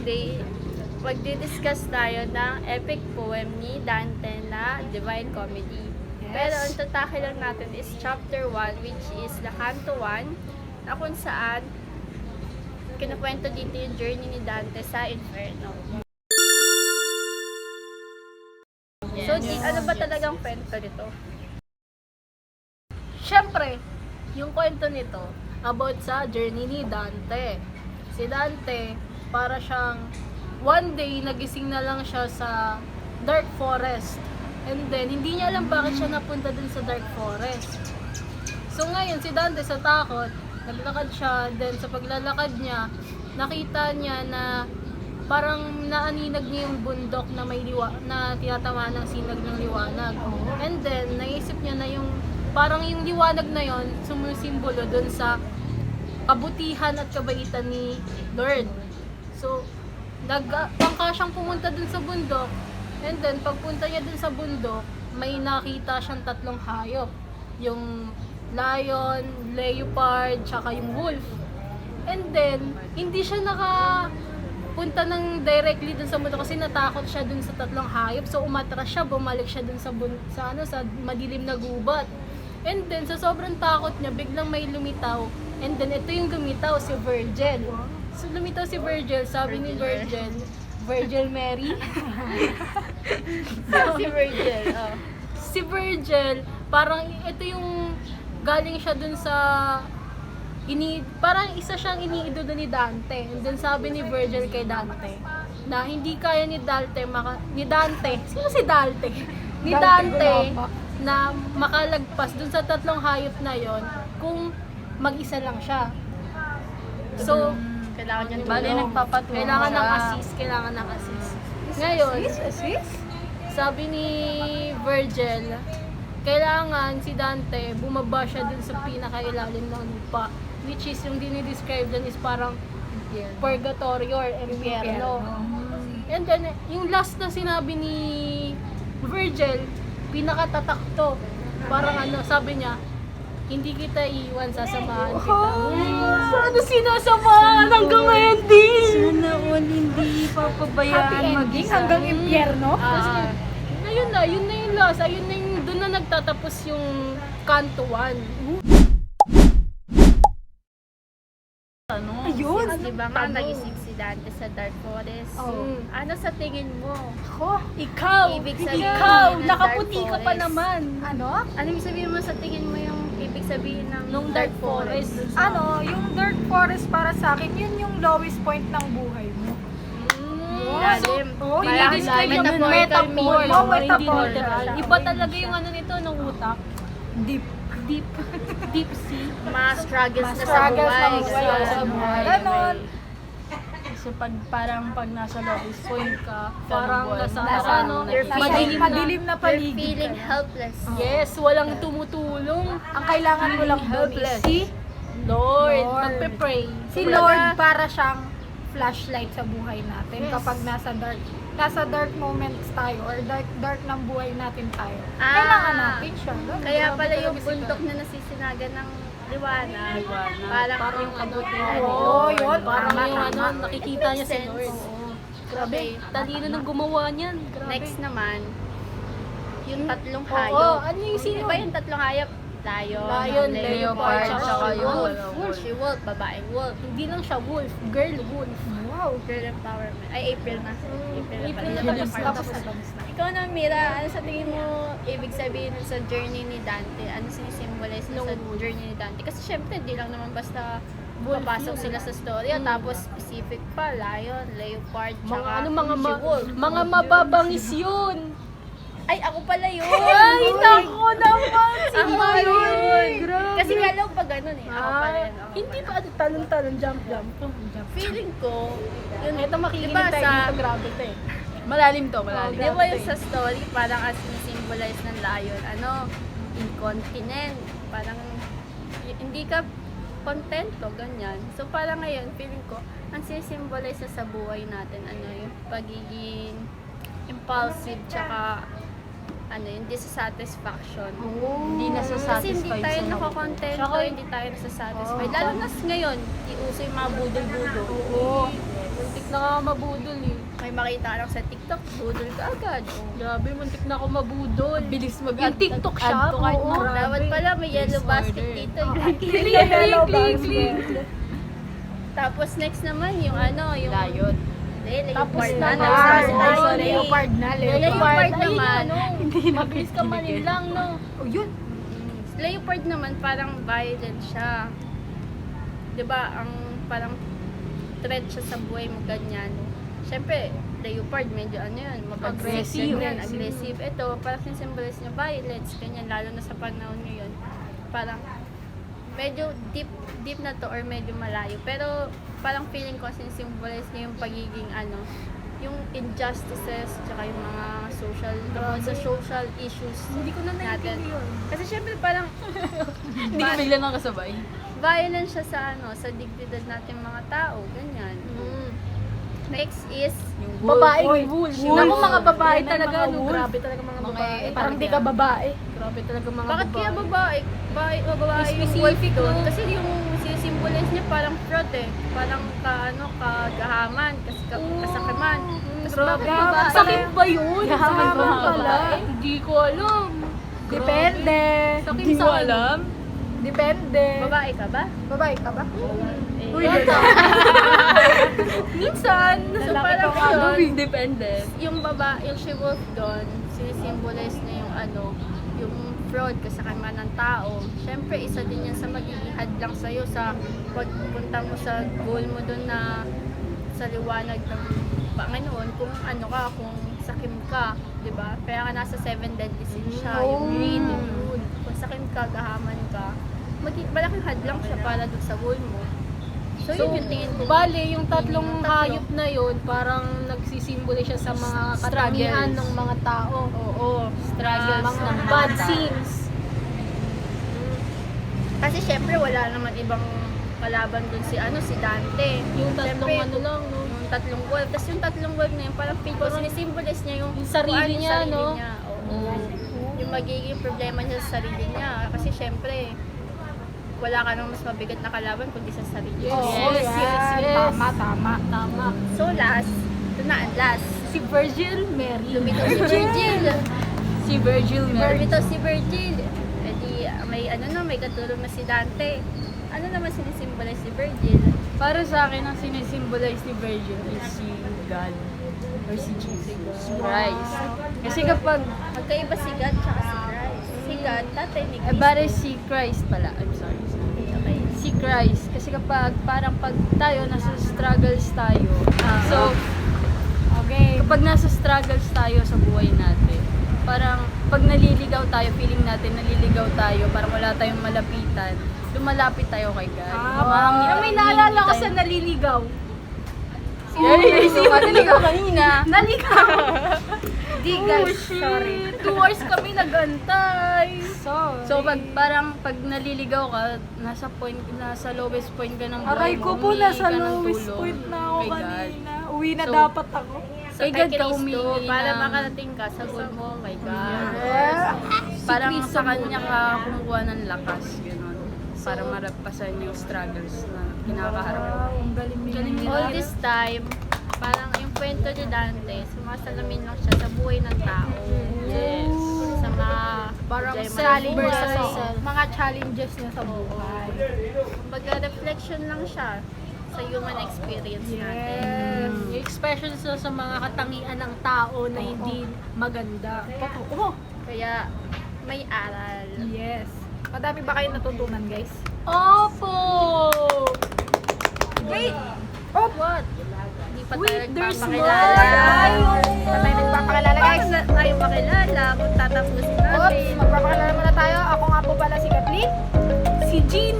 today, magdi-discuss tayo ng epic poem ni Dante na Divine Comedy. Pero ang tatake lang natin is chapter 1, which is the Canto 1, na kung saan kinukwento dito yung journey ni Dante sa Inferno. So, ano ba talagang kwento nito? Siyempre, yung kwento nito about sa journey ni Dante. Si Dante, para siyang one day nagising na lang siya sa dark forest. And then, hindi niya alam bakit siya napunta dun sa dark forest. So ngayon, si Dante sa takot, naglakad siya. Then sa paglalakad niya, nakita niya na parang naaninag niya yung bundok na may na tinatamaan ng sinag ng liwanag. And then, naisip niya na yung parang yung liwanag na yon sumusimbolo dun sa kabutihan at kabaitan ni Lord. So, nagtangka siyang pumunta dun sa bundok. And then, pagpunta niya dun sa bundok, may nakita siyang tatlong hayop. Yung lion, leopard, tsaka yung wolf. And then, hindi siya nakapunta ng directly dun sa bundok kasi natakot siya dun sa tatlong hayop. So, umatras siya, bumalik siya dun sa madilim na gubat. And then, sa sobrang takot niya, biglang may lumitaw. And then, ito yung lumitaw, si Virgil. So, lumitaw si Virgil, sabi ni Virgil, Virgil Mary. Si Virgil, oh. Si Virgil, parang ito yung galing siya dun sa parang isa siyang iniidolo ni Dante. And then sabi ni Virgil kay Dante na hindi kaya ni Dante sino si Dante? Ni Dante na makalagpas dun sa tatlong hayop na yon kung mag-isa lang siya. So, Kailangan niya Bali, nagpapatulong kailangan ng siya. assist, kailangan ng assist. Ngayon, sabi ni Virgil, kailangan si Dante bumaba siya dun sa pinakailalim ng lupa, which is yung dinidescribe dun is parang purgatory or impyerno. And then, yung last na sinabi ni Virgil, pinakatatak to. Parang sabi niya, hindi kita iiwan, sasamahan kita. Sana sinasamahan hanggang ngayon din. Sana all hindi papabayaan mag-isa. Hanggang impyerno? Ayun na yung last. Ayun na yung, doon na nagtatapos yung Canto 1. Ayun! Diba nga, nagising si Dante sa dark forest. Ano sa tingin mo? Ako? Ikaw, Ibig sabihin ikaw, ng nakaputi dark ka pa forest. naman. Ano? Ano ibig sabihin mo sa tingin mo yung ibig sabihin ng Nung dark forest. Yung dark forest para sa akin, yun yung lowest point ng buhay mo. Lalim. Oo, Dinidescribe yung metaphorical metaphor. meaning. Oo, Hindi metaphor. literal. Iba talaga yung nito ng utak. Deep. Deep sea. Mga struggles na sa Struggles buhay. ng buhay, Ganon. sa buhay. Okay, Ganon. okay. So pag nasa lowest point ka, parang nasa you're feeling- Madilim na You're paligid feeling ka. helpless. Yes, walang tumutulong. Ang kailangan mo lang doon is si Lord, Lord. magpe-pray. Si Lord para siyang flashlight sa buhay natin kapag nasa dark moments tayo or dark ng buhay natin tayo. Kailangan natin siya. Kaya pala Grabe yung talaga si bundok God. na nasisinagan ng liwanag, parang yung kabutihan ni Oo, Lord. yun. Parang Tama, yung tama. nakikita niya si Sense. Lord. Oo. Grabe, Okay. talino nang gumawa niyan. Grabe. Next naman, yung tatlong Oo, hayop. ano yung sino? Di ba yung tatlong hayop? Lion, leopard, tsaka yung wolf. Si wolf, babaeng wolf. Hindi lang siya wolf, girl wolf. Wow. Girl empowerment. Ay, April na. April na April pala. na Tapos tapos na. Ikaw na, Mira, ano sa tingin mo ibig sabihin nun sa journey ni Dante? Ano sinisimbolize sa journey ni Dante? Kasi syempre, hindi lang naman basta papasok sila sa story. Tapos specific pa, lion, leopard, tsaka si wolf. mga mababangis yun. Ay, ako pala yun! Ay, nako naman. Ako pala yun! Grabe. Kasi kala ko pa ganun eh. Ako pala yun. ako Hindi pala. pa talon-talon, jump. Feeling ko, yun, Ito makikinig diba tayo sa, dito, grabe to eh. Malalim to, malalim. di ba yung sa story, parang as symbolize ng lion, incontinent, parang hindi ka kontento, ganyan. So parang ngayon, feeling ko, ang symbolize sa buhay natin, yung pagiging impulsive, tsaka yung dissatisfaction. Hindi Kasi hindi nasa-satisfied tayo sa nakakontento, Tsaka- hindi tayo nasasatisfied. Lalo na ngayon, iuso yung mga budol-budol. Oo. Muntik Nakakamabudol eh. May makita ka lang sa TikTok, budol ka agad. Oh. Grabe, muntik na ako mabudol. Bilis mag Yung TikTok shop, oo. Dapat pala may yellow Please basket order. dito. Tapos next naman yung yung Layon. Tapos leopard na, Leopard na, Leopard Ayun naman. yung mabilis ka manin lang, no? Oh, yun. Leopard naman parang violent siya. 'Di ba? Ang parang threat siya sa buhay mo ganyan. Siyempre, leopard medyo yun, Aggressive. ganyan, aggressive. Ito, parang sinsymbolize niya violence, ganyan, lalo na sa panahon ngayon. Parang medyo deep na to or medyo malayo. Pero parang feeling ko sinsymbolize niya yung pagiging yung injustices, tsaka yung mga sa social issues. Hindi ko na natin. naintindihan yun. Kasi syempre parang Hindi ka bigla nang kasabay. violent siya sa dignidad natin mga tao, ganyan. Next is Yung Babaeng wolf. Naku, mga babae Yan ang talaga, mga no? wolf. Grabe talaga mga Mga babae. Parang di ka babae. Grabe talaga mga bakit kaya babae yung Specific, wolf doon? no? Kasi yung sisimbolize niya parang fraud eh. Parang kagahaman, kasakiman. Tapos bakit babae? Sakit ba yun? Gahaman ko mga pala. babae. Hindi ko alam. Depende. Sakit Hindi sa mo alam. Depende. Babae ka ba? Babae ka ba? Eh, Uy, Minsan. so parang yun, Independent. yung she wolf doon, sinisimbolize na yung fraud, kasakiman ng tao. Siyempre, isa din yan sa magiging hadlang sa'yo sa pagpunta mo sa goal mo doon na sa liwanag ng Panginoon, kung kung sakim ka, di ba? Kaya ka nasa 7 deadly sins siya, yung greed, yung mood. Kung sakim ka, gahaman ka, malaking hadlang siya para doon sa goal mo. So, yun yung tingin ko. Bale, yung tatlong hayop na yun, parang nagsisimbolo siya sa mga katangian ng mga tao. Oo, struggles Mga ng bad tao. scenes. Kasi syempre wala naman ibang kalaban dun si Dante. Yung tatlong Siyempre, lang, no? Yung tatlong wolf. Tapos yung tatlong wolf na yun, parang feel ko, sinisimbolize niya yung Yung sarili kung ano yung niya, sarili no? niya. Oo. Yung magiging problema niya sa sarili niya. Kasi syempre, wala ka nang mas mabigat na kalaban kundi sa sarili. Yes. mo. Yes. Tama. So last, ito na ang last. Si Virgil Mary. Lumitaw si Virgil. Si Virgil Mary. Lumitaw si Virgil. E di, may katulong na si Dante. Ano naman sinisimbolize si Virgil? Para sa akin, ang sinisimbolize ni Virgil is si God or si Jesus Christ. Kasi kapag, Magkaiba si God tsaka si Christ. Si God, tatay ni Cristo. bare si Christ pala, I'm sorry. Okay. Si Christ. Kasi kapag parang pag tayo, nasa struggles tayo. So, Okay. kapag nasa struggles tayo sa buhay natin, parang pag naliligaw tayo, feeling natin naliligaw tayo, parang wala tayong malapitan, lumalapit tayo kay God. May naalala ko sa naliligaw. Si naliligaw kanina. Naligaw! Di guys, sorry. 2 hours kami nagantay. So pag naliligaw ka, nasa lowest point ka ng buhay Aray mo, ko po, humingi nasa ka ng lowest tulong point na ako kay God. kanina. Uwi na So, dapat ako. Sa Kay kay God ka Cristo, humingi para ng- makarating ka sa goal mo kay God. Parang sa kanya ka kumukuha ng lakas, gano'n. Para marapasan yung struggles na kinakaharap. Ang galing nila. All this time, parang yung kwento ni Dante, sumasalamin lang siya sa buhay ng tao. Yes. Sa mga Parang problema ng challenges, buhay. mga challenges niya sa buhay. Kumbaga, reflection lang siya sa human experience natin. Yes. Yung expression sa mga katangian ng tao na hindi maganda. Totoo. Kaya, may aral. Yes. Madami ba kayo natutunan, guys? Opo! Wait! Oh, what? Hindi pa tayo there's nagpapakilala. more! Sa tayo nagpapakilala, guys. Guys, na tayo makilala kung tatapusin Oops, natin. magpapakilala muna tayo. Ako nga po pala si Kathleen. Si Jean